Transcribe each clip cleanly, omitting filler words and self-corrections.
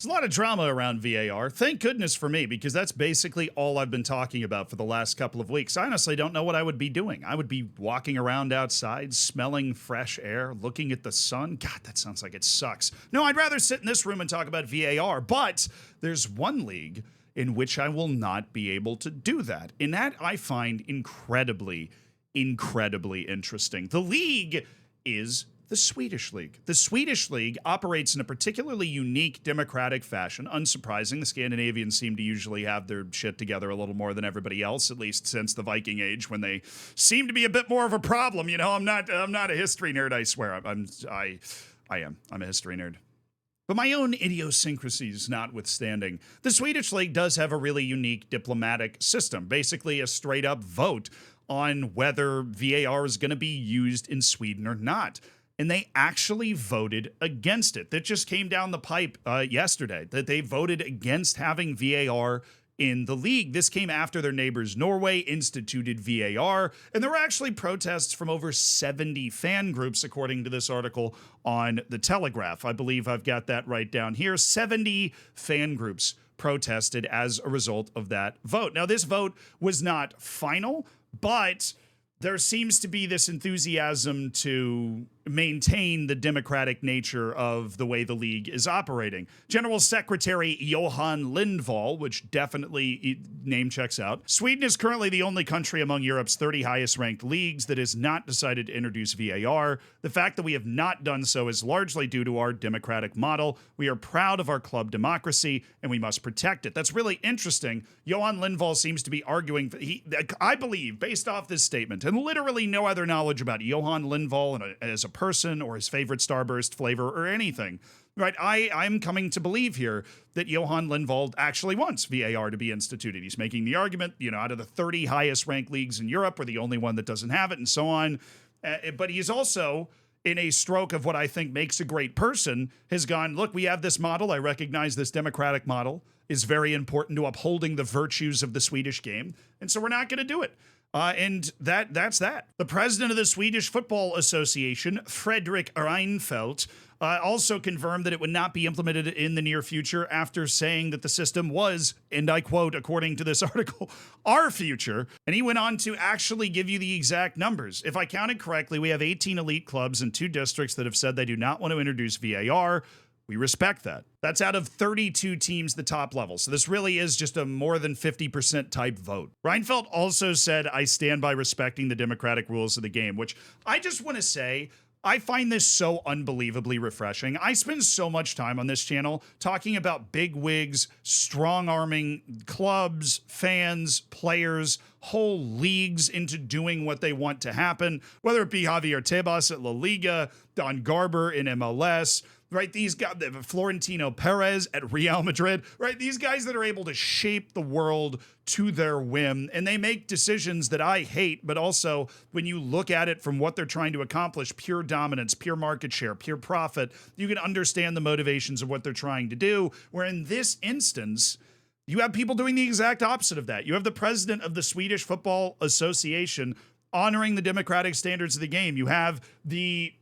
There's a lot of drama around VAR. Thank goodness for me, because that's basically all I've been talking about for the last couple of weeks. I honestly don't know what I would be doing. I would be walking around outside, smelling fresh air, looking at the sun. God, that sounds like it sucks. No, I'd rather sit in this room and talk about VAR, but there's one league in which I will not be able to do that. And that I find incredibly interesting. The league is the Swedish League. The Swedish League operates in a particularly unique democratic fashion. Unsurprising, the Scandinavians seem to usually have their shit together a little more than everybody else, at least since the Viking Age, when they seem to be a bit more of a problem. You know, I'm not a history nerd, I swear. I'm a history nerd. But my own idiosyncrasies notwithstanding, the Swedish League does have a really unique diplomatic system, basically a straight up vote on whether VAR is going to be used in Sweden or not. And they actually voted against it. That just came down the pipe yesterday, that they voted against having VAR in the league. This came after their neighbors Norway instituted VAR, and there were actually protests from over 70 fan groups, according to this article on The Telegraph. I believe I've got that right down here. 70 fan groups protested as a result of that vote. Now, this vote was not final, but there seems to be this enthusiasm to maintain the democratic nature of the way the league is operating. General Secretary Johan Lindvall, which definitely name checks out. Sweden is currently the only country among Europe's 30 highest ranked leagues that has not decided to introduce VAR. The fact that we have not done so is largely due to our democratic model. We are proud of our club democracy and we must protect it. That's really interesting. Johan Lindvall seems to be arguing, I believe, based off this statement, and literally no other knowledge about Johan Lindvall as a person or his favorite Starburst flavor or anything, right? I'm coming to believe here that Johan Lindvall actually wants VAR to be instituted. He's making the argument, you know, out of the 30 highest ranked leagues in Europe, we're the only one that doesn't have it, and so on. But he's also, in a stroke of what I think makes a great person, has gone, look, we have this model. I recognize this democratic model is very important to upholding the virtues of the Swedish game, and so we're not going to do it. And that's that. The president of the Swedish Football Association, Fredrik Reinfeldt, also confirmed that it would not be implemented in the near future after saying that the system was, and I quote, according to this article, our future. And he went on to actually give you the exact numbers. If I counted correctly, we have 18 elite clubs and 2 districts that have said they do not want to introduce VAR. We respect that. That's out of 32 teams, the top level. So this really is just a more than 50% type vote. Reinfeldt also said, I stand by respecting the democratic rules of the game, which I just want to say, I find this so unbelievably refreshing. I spend so much time on this channel talking about big wigs, strong-arming clubs, fans, players, whole leagues into doing what they want to happen, whether it be Javier Tebas at La Liga, Don Garber in MLS, right? These guys, Florentino Perez at Real Madrid, right? These guys that are able to shape the world to their whim, and they make decisions that I hate, but also when you look at it from what they're trying to accomplish, pure dominance, pure market share, pure profit, you can understand the motivations of what they're trying to do, where in this instance, you have people doing the exact opposite of that. You have the president of the Swedish Football Association honoring the democratic standards of the game. You have the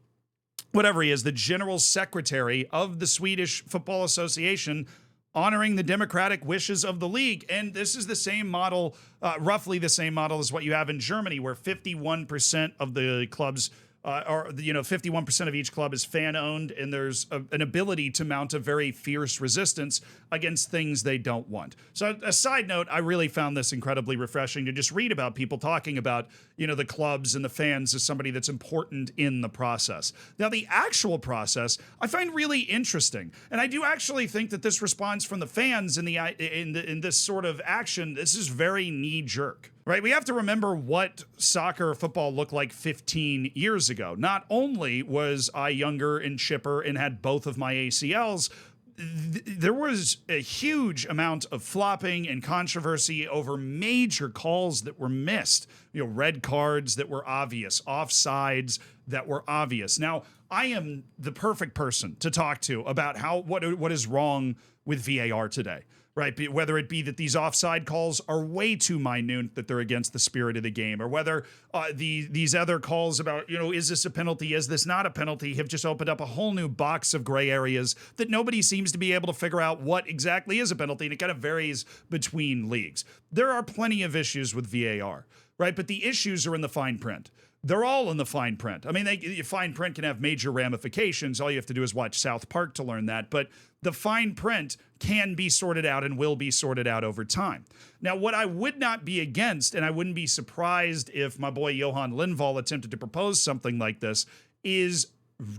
whatever he is, the general secretary of the Swedish Football Association honoring the democratic wishes of the league. And this is the same model, roughly the same model as what you have in Germany, where 51% of the clubs or 51% of each club is fan owned, and there's an ability to mount a very fierce resistance against things they don't want. So a side note, I really found this incredibly refreshing to just read about people talking about, the clubs and the fans as somebody that's important in the process. Now, the actual process I find really interesting, and I do actually think that this response from the fans in this sort of action, this is very knee jerk. Right, we have to remember what soccer or football looked like 15 years ago. Not only was I younger and chipper and had both of my ACLs, there was a huge amount of flopping and controversy over major calls that were missed. Red cards that were obvious, offsides that were obvious. Now, I am the perfect person to talk to about what is wrong with VAR today, right? Whether it be that these offside calls are way too minute, that they're against the spirit of the game, or whether these other calls about, is this a penalty, is this not a penalty, have just opened up a whole new box of gray areas that nobody seems to be able to figure out what exactly is a penalty, and it kind of varies between leagues. There are plenty of issues with VAR, right? But the issues are in the fine print. They're all in the fine print. I mean, fine print can have major ramifications. All you have to do is watch South Park to learn that. But the fine print can be sorted out and will be sorted out over time. Now, what I would not be against, and I wouldn't be surprised if my boy Johan Lindvall attempted to propose something like this, is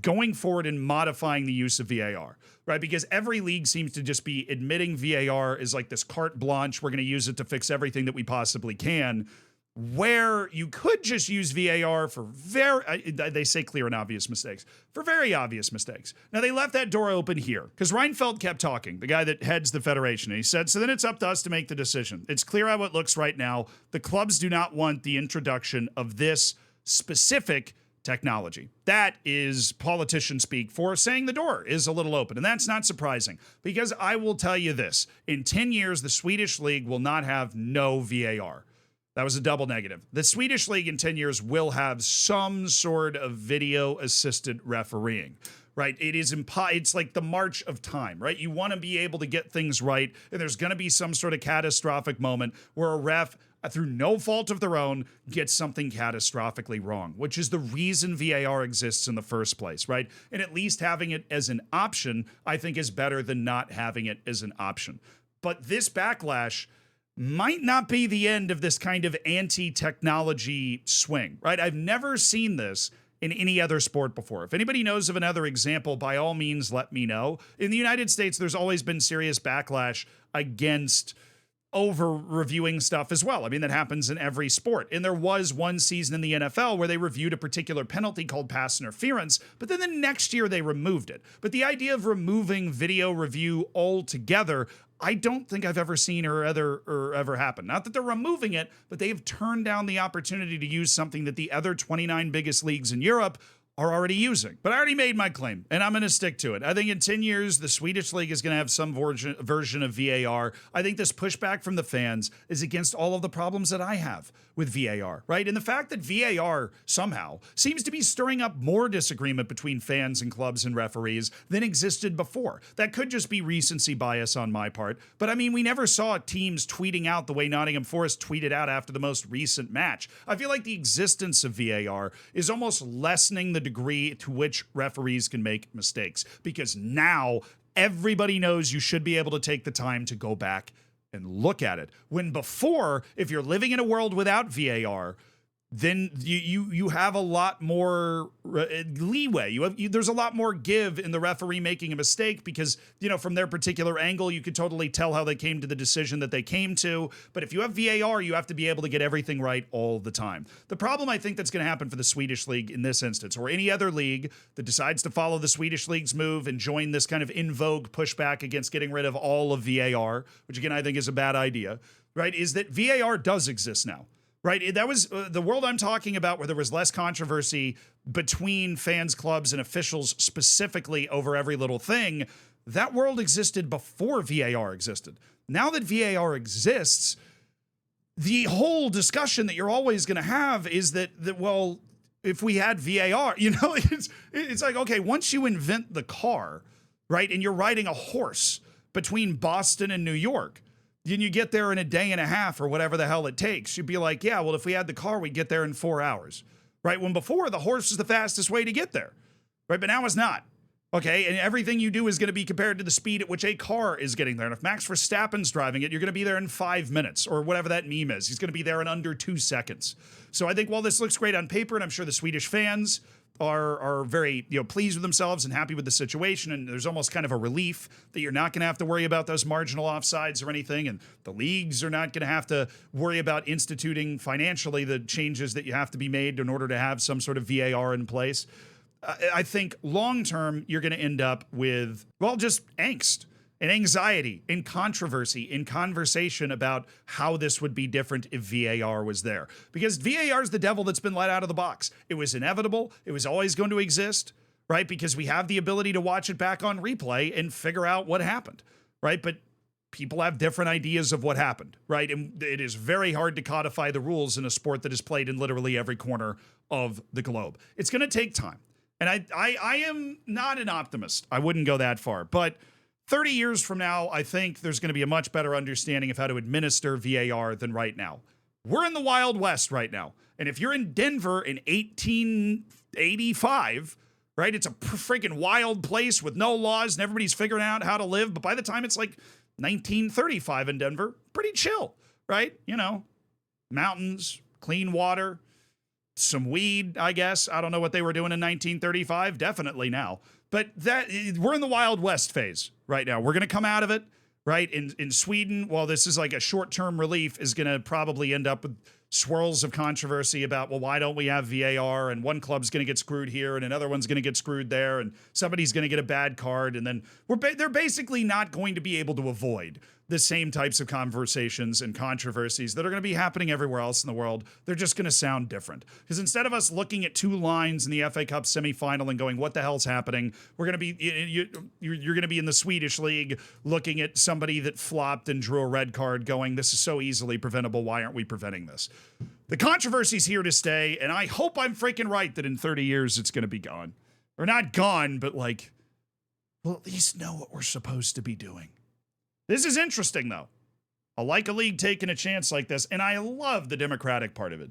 going forward and modifying the use of VAR, right? Because every league seems to just be admitting VAR is like this carte blanche. We're going to use it to fix everything that we possibly can. Where you could just use VAR for they say clear and obvious mistakes, for very obvious mistakes. Now, they left that door open here because Reinfeldt kept talking, the guy that heads the federation. And he said, so then it's up to us to make the decision. It's clear how it looks right now. The clubs do not want the introduction of this specific technology. That is politician speak for saying the door is a little open. And that's not surprising because I will tell you this. In 10 years, the Swedish league will not have no VAR. That was a double negative. The Swedish league in 10 years will have some sort of video assisted refereeing, right? It's like the march of time, right? You want to be able to get things right. And there's going to be some sort of catastrophic moment where a ref, through no fault of their own, gets something catastrophically wrong, which is the reason VAR exists in the first place, right? And at least having it as an option, I think, is better than not having it as an option. But this backlash might not be the end of this kind of anti-technology swing, right? I've never seen this in any other sport before. If anybody knows of another example, by all means, let me know. In the United States, there's always been serious backlash against over-reviewing stuff as well. I mean, that happens in every sport. And there was one season in the NFL where they reviewed a particular penalty called pass interference, but then the next year they removed it. But the idea of removing video review altogether, I don't think I've ever seen or ever happen. Not that they're removing it, but they've turned down the opportunity to use something that the other 29 biggest leagues in Europe are already using. But I already made my claim, and I'm going to stick to it. I think in 10 years, the Swedish league is going to have some version of VAR. I think this pushback from the fans is against all of the problems that I have with VAR, right? And the fact that VAR somehow seems to be stirring up more disagreement between fans and clubs and referees than existed before. That could just be recency bias on my part. But I mean, we never saw teams tweeting out the way Nottingham Forest tweeted out after the most recent match. I feel like the existence of VAR is almost lessening the degree to which referees can make mistakes, because now everybody knows you should be able to take the time to go back and look at it. When before, if you're living in a world without VAR, then you have a lot more leeway. There's a lot more give in the referee making a mistake because, from their particular angle, you could totally tell how they came to the decision that they came to. But if you have VAR, you have to be able to get everything right all the time. The problem I think that's going to happen for the Swedish league in this instance, or any other league that decides to follow the Swedish league's move and join this kind of in vogue pushback against getting rid of all of VAR, which again, I think is a bad idea, right, is that VAR does exist now. Right. That was the world I'm talking about, where there was less controversy between fans, clubs, and officials specifically over every little thing. That world existed before VAR existed. Now that VAR exists, the whole discussion that you're always going to have is that, well, if we had VAR, it's like, okay, once you invent the car, right, and you're riding a horse between Boston and New York, then you get there in a day and a half or whatever the hell it takes. You'd be like, yeah, well, if we had the car, we'd get there in 4 hours, right? When before, the horse is the fastest way to get there, right? But now it's not, okay? And everything you do is going to be compared to the speed at which a car is getting there. And if Max Verstappen's driving it, you're going to be there in 5 minutes or whatever that meme is. He's going to be there in under 2 seconds. So I think while this looks great on paper, and I'm sure the Swedish fans are very pleased with themselves and happy with the situation, and there's almost kind of a relief that you're not going to have to worry about those marginal offsides or anything, and the leagues are not going to have to worry about instituting financially the changes that you have to be made in order to have some sort of VAR in place. I think long term you're going to end up with, well, just angst and anxiety and controversy and conversation about how this would be different if VAR was there. Because VAR is the devil that's been let out of the box. It was inevitable. It was always going to exist, right? Because we have the ability to watch it back on replay and figure out what happened, right? But people have different ideas of what happened, right? And it is very hard to codify the rules in a sport that is played in literally every corner of the globe. It's going to take time. And I am not an optimist. I wouldn't go that far. But 30 years from now, I think there's going to be a much better understanding of how to administer VAR than right now. We're in the Wild West right now. And if you're in Denver in 1885, right, it's a freaking wild place with no laws and everybody's figuring out how to live. But by the time it's like 1935 in Denver, pretty chill, right? You know, mountains, clean water, some weed, I guess. I don't know what they were doing in 1935, definitely now. But we're in the Wild West phase right now. We're going to come out of it, right? In Sweden, while this is like a short-term relief, is going to probably end up with swirls of controversy about, well, why don't we have VAR? And one club's going to get screwed here and another one's going to get screwed there and somebody's going to get a bad card. And then they're basically not going to be able to avoid the same types of conversations and controversies that are going to be happening everywhere else in the world. They're just going to sound different. Because instead of us looking at two lines in the FA Cup semifinal and going, what the hell's happening? We're going to be, you're going to be in the Swedish league looking at somebody that flopped and drew a red card going, this is so easily preventable. Why aren't we preventing this? The controversy's here to stay. And I hope I'm freaking right that in 30 years it's going to be gone. Or not gone, but like, we'll at least know what we're supposed to be doing. This is interesting, though. I like a league taking a chance like this, and I love the democratic part of it.